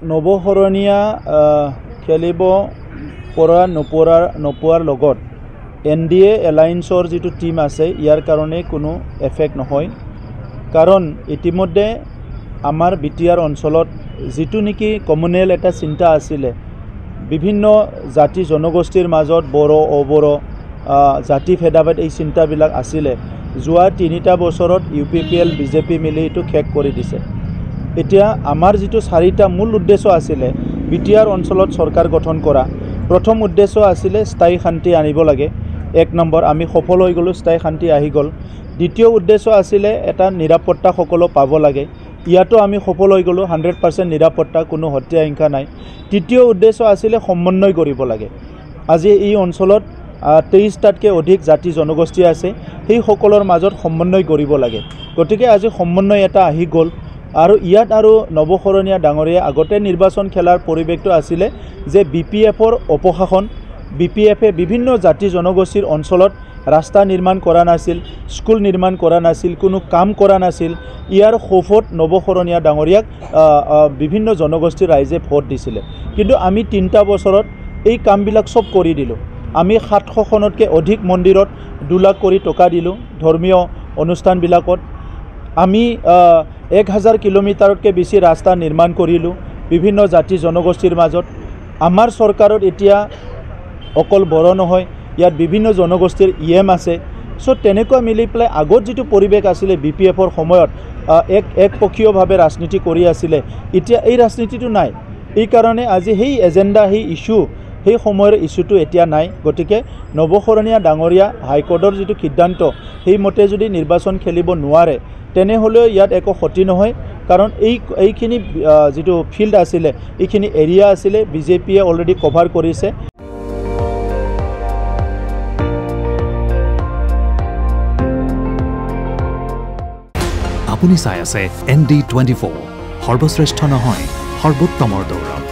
নৱশৰণীয়া খেলিব পৰা নোপোৱাৰ লগত NDA এলায়েন্সৰ যিটো টিম আছে ইয়াৰ কাৰণে কোনো এফেক্ট নহয় কাৰণ ইতিমধ্যে আমাৰ বিটিআৰ অঞ্চলত যিটো নেকি কমুনেল এটা চিন্তা আছিলে বিভিন্ন জাতি জনগোষ্ঠীৰ মাজত বড়ো অবড়ো জাতি ভেদাভেদ এই চিন্তাবিলাক আছিলে যোৱা 3টা বছৰত UPPL BJP মিলি এটো শেষ কৰি দিছে এতিয়া আমাৰ যিটো 4টা মূল উদ্দেশ্য আছিলে বিটিআৰ অঞ্চলত চৰকাৰ গঠন কৰা প্ৰথম উদ্দেশ্য আছিলে স্থায়ী শান্তি আনিব লাগে 1 নম্বৰ আমি সফল হৈ গলো স্থায়ী শান্তি আহি গল দ্বিতীয় উদ্দেশ্য আছিলে এটা নিৰাপত্তা সকলো পাব লাগে ইয়াতো আমি সফল হৈ গলো 100% নিৰাপত্তা কোনো হত্যা হিংসা নাই তৃতীয় উদ্দেশ্য আছিলে সমন্বয় কৰিব লাগে আজি এই অঞ্চলত 23টাতকৈ অধিক জাতি জনগোষ্ঠী আছে সেই সকলৰ মাজত সমন্বয় কৰিব লাগে গতিকে আজি সমন্বয় এটা আহি গল আৰু ইয়াত আৰু নৱশৰণীয়া ডাঙৰীয়া আগতে নিৰ্বাচন খেলাৰ পৰিৱেশটো আছিলে যে BPFৰ অপশাসন BPFে বিভিন্ন জাতি জনগোষ্ঠীৰ অঞ্চলত ৰাস্তা নিৰ্মাণ কৰা নাছিল স্কুল নিৰ্মাণ কৰা নাছিল কোনো কাম কৰা নাছিল ইয়াৰ খোফত নৱশৰণীয়া ডাঙৰীয়াক বিভিন্ন জনগোষ্ঠীৰ ৰাইজে ভোট দিছিলে কিন্তু আমি 3টা বছৰত এই কামবিলাক সব কৰি দিলো আমি 700খনতকৈ অধিক মন্দিৰত 2 লাখ কৰি টকা দিলো ধৰ্মীয় অনুষ্ঠানবিলাকত আমি 1000 কিলোমিটাৰতকৈ বেছি ৰাস্তা নিৰ্মাণ কৰিলো বিভিন্ন জাতি জনগোষ্ঠীৰ মাজত আমাৰ চৰকাৰত এতিয়া অকল বড়ো নহয় ইয়াত বিভিন্ন জনগোষ্ঠীৰ EM আছে সো তেনেকুৱা মিলি প্লে আগত যেটো পৰিবেশ আছিলে BPFৰ সময়ত একপক্ষীয়ভাৱে ৰাজনীতি কৰি আছিলে এতিয়া এই ৰাজনীতিটো নাই এই কাৰণে আজি সেই এজেন্ডা সেই ইস্যু সেই সময়ৰ ইস্যুটো এতিয়া নাই গতিকে নৱশৰণীয়া ডাঙৰীয়া হাইকোৰ্টৰ যেটো সিদ্ধান্ত সেই মতে যদি নিৰ্বাচন খেলিব নোৱাৰে তেনেহলে ইয়াত একো ক্ষতি নহয় কাৰণ এইখিনি যেটো ফিল্ড আছিলে এইখিনি এৰিয়া আছিলে BJPয়ে অলৰেডি কভাৰ কৰিছে আপুনি চাই আছে ND24 সৰ্বশ্ৰেষ্ঠ নহয় সৰ্বোত্তমৰ দৌৰ